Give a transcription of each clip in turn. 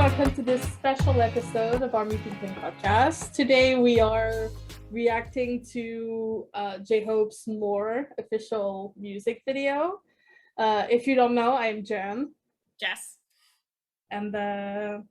welcome to this special episode of our ThinkTank podcast. Today we are reacting to J-Hope's More official music video. If you don't know, I'm Jen. Jess. And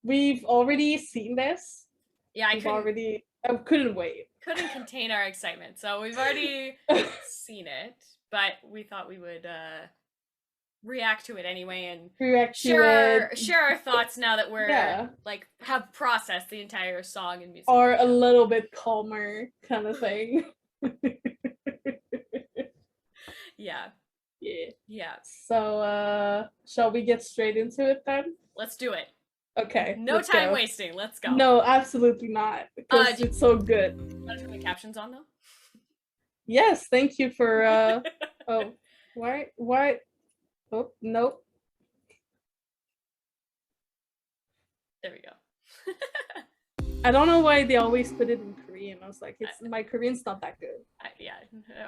we've already seen this. Yeah, I couldn't wait. Couldn't contain our excitement. So we've already seen it, but we thought we would react to it anyway and share our thoughts now that we're have processed the entire song and music. Or a little bit calmer kind of thing. Yeah. So shall we get straight into it then? Let's do it. Okay. No time wasting. Let's go. No, absolutely not. Because it's so good. Want to turn the captions on though? Yes, thank you for oh, why? Oh, nope. There we go. I don't know why they always put it in Korean. I was like, my Korean's not that good. Yeah,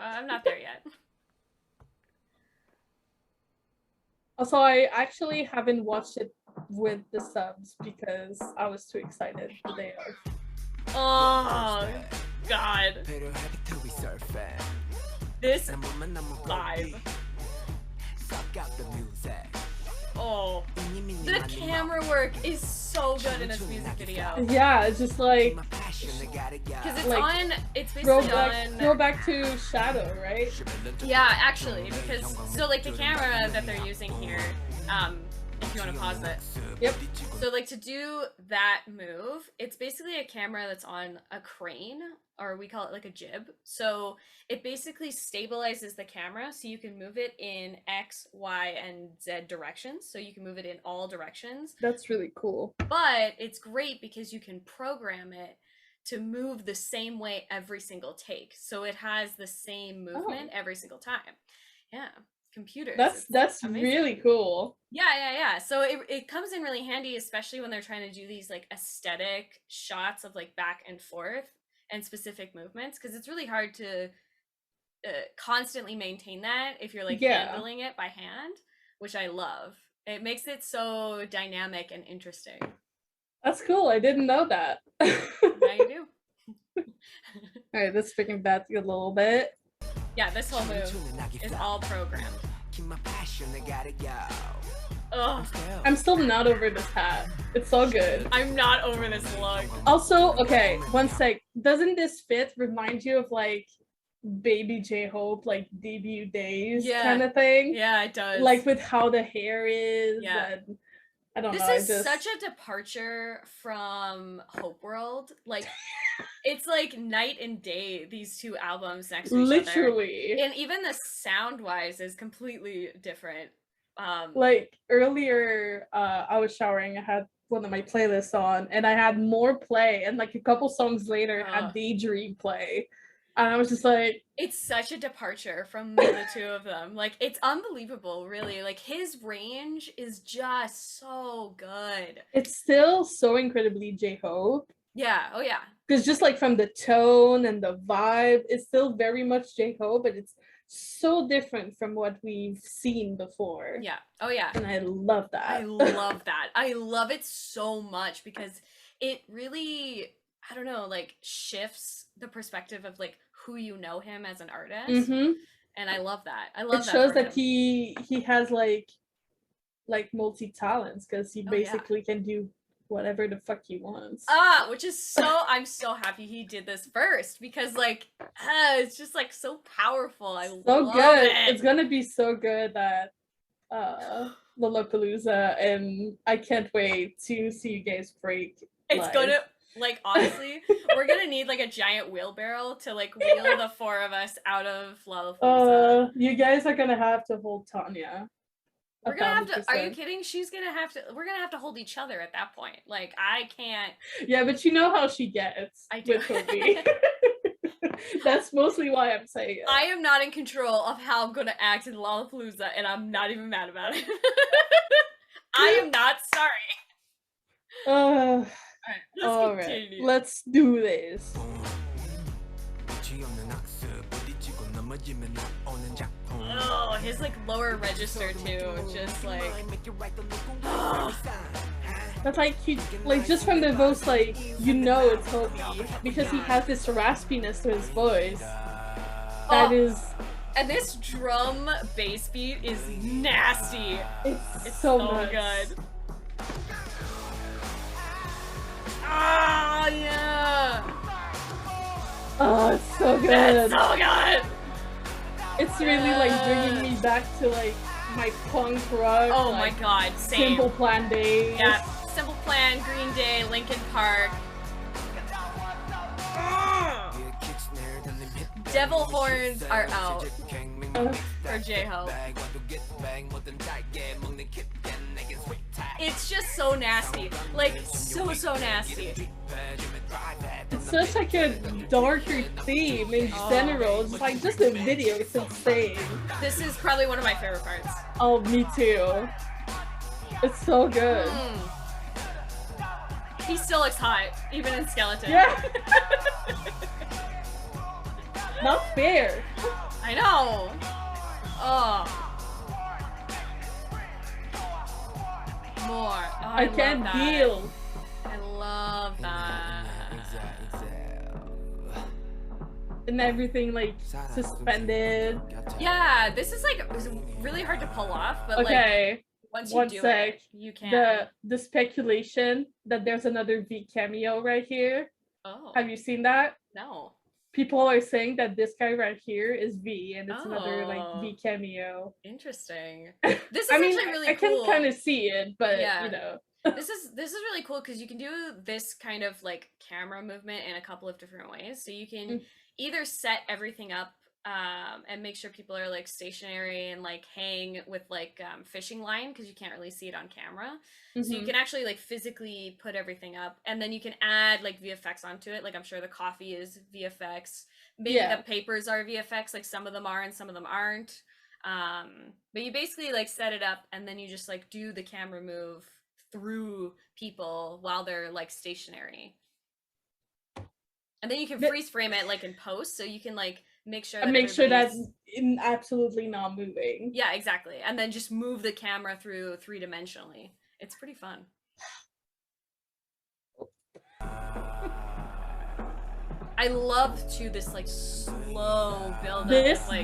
I'm not there yet. Also, I actually haven't watched it with the subs because I was too excited the day of. Oh, God. This vibe. Oh, the camera work is so good in this music video. Yeah, it's just like because it's basically on throwback to Shadow, right? Yeah, actually, because so like the camera that they're using here, if you want to pause it. Yep. So like to do that move, it's basically a camera that's on a crane, or we call it like a jib. So it basically stabilizes the camera so you can move it in X, Y, and Z directions. So you can move it in all directions. That's really cool. But it's great because you can program it to move the same way every single take. So it has the same movement every single time. Yeah. Computers. That's really cool. Yeah. So it comes in really handy, especially when they're trying to do these like aesthetic shots of like back and forth and specific movements, because it's really hard to constantly maintain that if you're like handling it by hand, which I love. It makes it so dynamic and interesting. That's cool. I didn't know that. Now you do. All right, let's bring back a little bit. Yeah, this whole move is all programmed. Ugh. I'm still not over this hat. It's so good. I'm not over this look. Also, okay, one sec. Doesn't this fit remind you of like baby J-Hope, like debut days kind of thing? Yeah, it does. Like with how the hair is. Yeah. And I don't know. This is such a departure from Hope World. Like, it's like night and day, these two albums next to each other. Literally. And even the sound-wise is completely different. Like, earlier, I was showering, I had one of my playlists on, and I had More play, and like a couple songs later, had Daydream play. And I was just like... It's such a departure from the two of them. Like, it's unbelievable, really. Like, his range is just so good. It's still so incredibly J-Hope. Yeah, oh yeah. Because just like from the tone and the vibe, it's still very much J-Hope, but it's so different from what we've seen before. Yeah, oh yeah. And I love that. I love that. I love it so much because it really... I don't know, like shifts the perspective of like who you know him as an artist, and I love that. I love that. It shows that he has like multi talents because he basically can do whatever the fuck he wants. Which is so I'm so happy he did this first because like it's just like so powerful. I love it. It's gonna be so good at Lollapalooza, and I can't wait to see you guys break. It's gonna. Like, honestly, we're gonna need, like, a giant wheelbarrow to, like, wheel the four of us out of Lollapalooza. You guys are gonna have to hold Tanya. We're gonna have to, are you kidding? We're gonna have to hold each other at that point. Like, I can't. Yeah, but you know how she gets with Kobe. That's mostly why I'm saying it. I am not in control of how I'm gonna act in Lollapalooza, and I'm not even mad about it. I am not sorry. All right, let's continue. Let's do this. Oh, his like lower register too, just like That's like he, like just from the voice, like you know it's Hobie because he has this raspiness to his voice. That is, and this drum bass beat is nasty. It's so good. Oh yeah. Oh, it's so good. It's so good. It's really like bringing me back to like my punk rock. Oh like, my god, same. Simple Plan days. Yeah, Simple Plan, Green Day, Linkin Park. Devil horns are out for J-Hope. It's just so nasty. Like, so nasty. It's such like a darker theme in general. It's like just the video, it's insane. This is probably one of my favorite parts. Oh, me too. It's so good. He still looks hot, even in skeleton. Yeah. Not fair. I know. Oh. More. Oh, I can't deal. I love that. And everything like suspended. Yeah, this is like it was really hard to pull off, but okay. Like once you do it, you can. The speculation that there's another V cameo right here. Oh. Have you seen that? No. People are saying that this guy right here is V, and it's another like V cameo. Interesting. This is actually really cool. I can kind of see it, but yeah. you know. This is really cool because you can do this kind of like camera movement in a couple of different ways. So you can either set everything up and make sure people are like stationary and like hang with like fishing line because you can't really see it on camera. So you can actually like physically put everything up, and then you can add like VFX onto it. Like I'm sure the coffee is VFX. Maybe the papers are VFX. Like some of them are and some of them aren't. But you basically like set it up, and then you just like do the camera move through people while they're like stationary. And then you can freeze frame it like in post, so you can like make sure that in absolutely not moving. Yeah, exactly. And then just move the camera through 3-dimensionally. It's pretty fun. I love too this like slow build up. This one,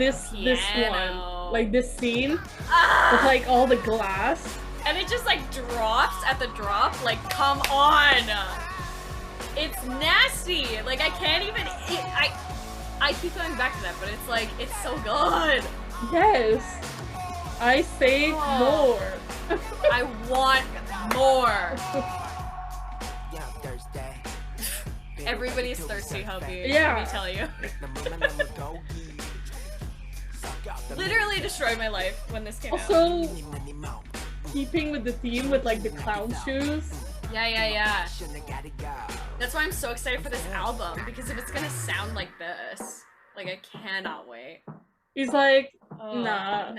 like this scene with like all the glass, and it just like drops at the drop. Like, come on, it's nasty. Like I can't even. I keep going back to that, but it's like it's so good. Yes, I say more. I want more. Everybody's thirsty, Hobie. Yeah. Let me tell you. Literally destroyed my life when this came out. Also, keeping with the theme with like the clown shoes. Yeah. That's why I'm so excited for this album, because if it's gonna sound like this, like I cannot wait. He's like, nah.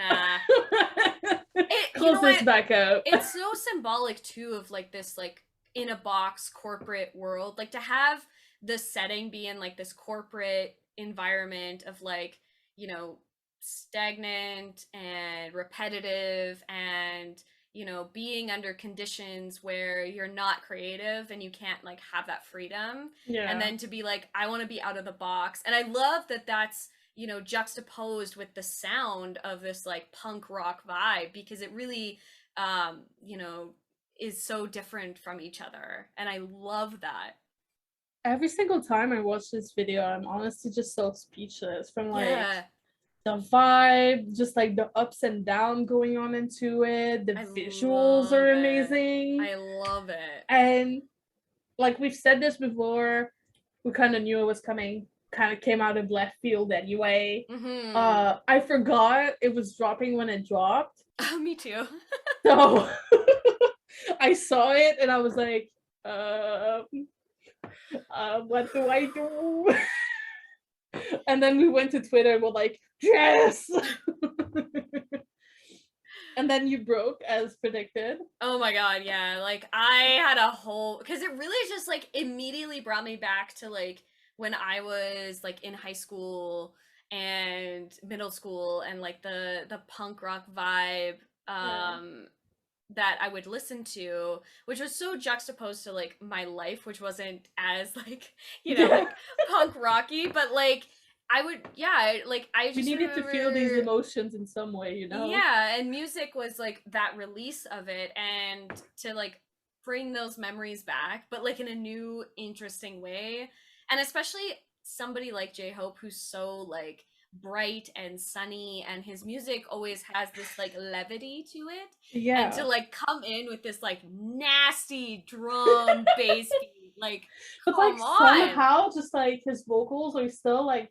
Close this back up. It's so symbolic too of like this like in a box corporate world, like to have the setting be in like this corporate environment of like, you know, stagnant and repetitive and, you know, being under conditions where you're not creative and you can't like have that freedom. Yeah. And then to be like, I want to be out of the box. And I love that that's, you know, juxtaposed with the sound of this like punk rock vibe, because it really, you know, is so different from each other. And I love that. Every single time I watch this video, I'm honestly just so speechless from like the vibe, just like the ups and downs going on into it. The visuals are amazing. I love it. And like we've said this before, we kind of knew it was coming. Kind of came out of left field anyway. I forgot it was dropping when it dropped. Oh, me too. So I saw it and I was like, what do I do? And then we went to Twitter and we're like, yes! And then you broke as predicted. Oh my god, yeah. Like I had a whole, because it really just like immediately brought me back to like when I was like in high school middle school and like the punk rock vibe that I would listen to, which was so juxtaposed to like my life, which wasn't as like, like punk rocky, but like I would, like I just you needed to feel these emotions in some way, Yeah, and music was like that release of it, and to like bring those memories back, but like in a new, interesting way. And especially somebody like J-Hope, who's so like bright and sunny, and his music always has this like levity to it. Yeah. And to like come in with this like nasty drum bass beat, like but like somehow just like his vocals are still like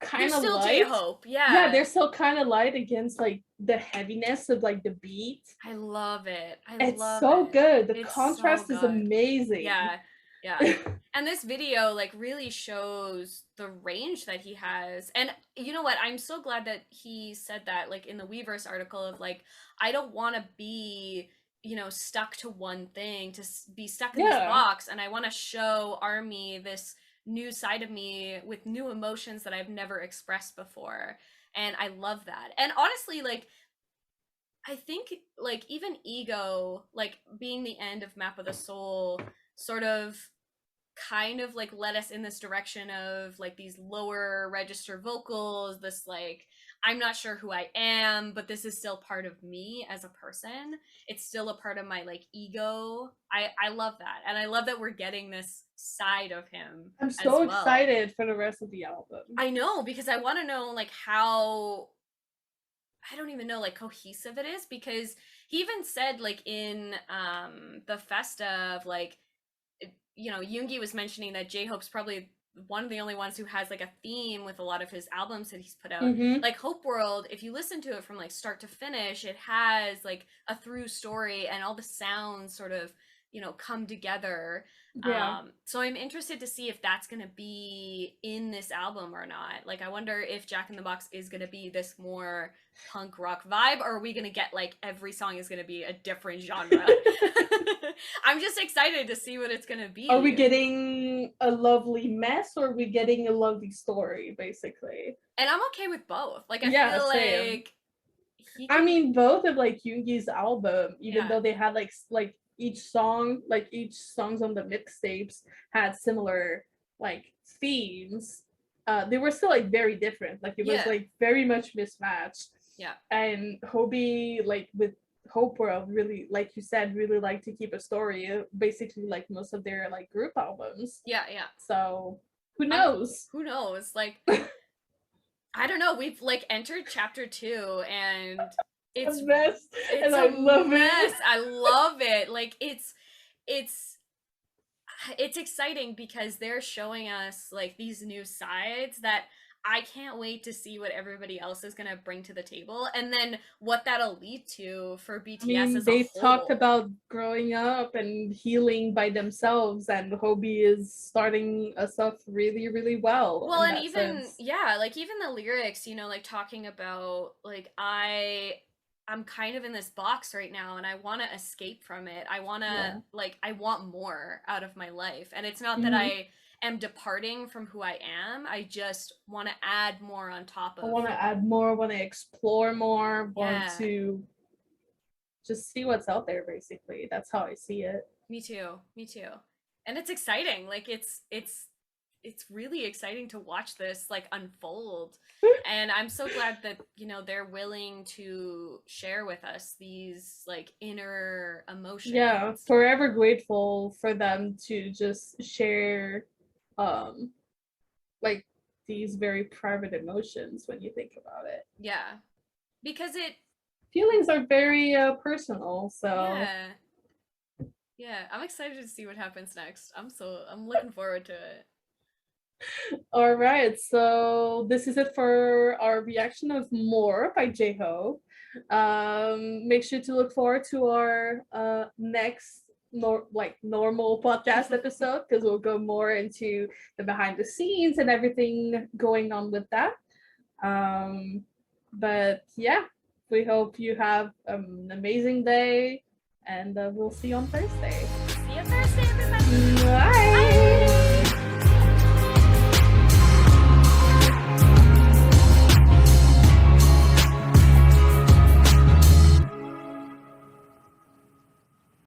kind of light. J-Hope, yeah, they're still kind of light against like the heaviness of like the beat. I love it. It's so good. The contrast is amazing. Yeah. And this video like really shows the range that he has. And you know what, I'm so glad that he said that like in the Weverse article of like, I don't want to be stuck to one thing, to be stuck in this box, and I want to show ARMY this new side of me with new emotions that I've never expressed before. And I love that. And honestly, like I think like even Ego, like being the end of Map of the Soul, sort of kind of like led us in this direction of like these lower register vocals, this like I'm not sure who I am, but this is still part of me as a person. It's still a part of my like ego. I love that. And I love that we're getting this side of him. I'm so excited for the rest of the album. I know, because I want to know like how, I don't even know like cohesive it is, because he even said like in the Festa of like, Yoongi was mentioning that J-Hope's probably one of the only ones who has like a theme with a lot of his albums that he's put out. Like Hope World, if you listen to it from like start to finish, it has like a through story and all the sounds sort of come together. So I'm interested to see if that's gonna be in this album or not. Like I wonder if Jack in the Box is gonna be this more punk rock vibe, or are we gonna get like every song is gonna be a different genre? I'm just excited to see what it's gonna be. Are we getting a lovely mess, or are we getting a lovely story, basically? And I'm okay with both. Like I feel like I mean, both of like Yoongi's album, even though they had like each songs on the mixtapes had similar like themes, they were still like very different. Like it was like very much mismatched. And Hobie, like with Hope World, really, like you said, really like to keep a story, basically like most of their like group albums. So who knows? Who knows? Like I don't know. We've like entered chapter 2, and it's a mess, and I love it. I love it. Like it's exciting because they're showing us like these new sides that I can't wait to see what everybody else is gonna bring to the table, and then what that'll lead to for BTS as a whole. They talked about growing up and healing by themselves, and Hobie is starting us off really, really well. Well, and even like even the lyrics, like talking about like I'm kind of in this box right now, and I want to escape from it. I want to like I want more out of my life, and it's not that I am departing from who I am. I just want to add more on top of. I want to add more, want to explore more, want to just see what's out there, basically. That's how I see it. Me too. And it's exciting. Like it's really exciting to watch this like unfold. And I'm so glad that they're willing to share with us these like inner emotions. Forever grateful for them to just share like these very private emotions when you think about it. Because feelings are very personal, so I'm excited to see what happens next. I'm looking forward to it. All right, so this is it for our reaction of More by J-Hope. Make sure to look forward to our next normal podcast episode, because we'll go more into the behind the scenes and everything going on with that. But we hope you have an amazing day, and we'll see you on Thursday. See you Thursday, everybody. Bye.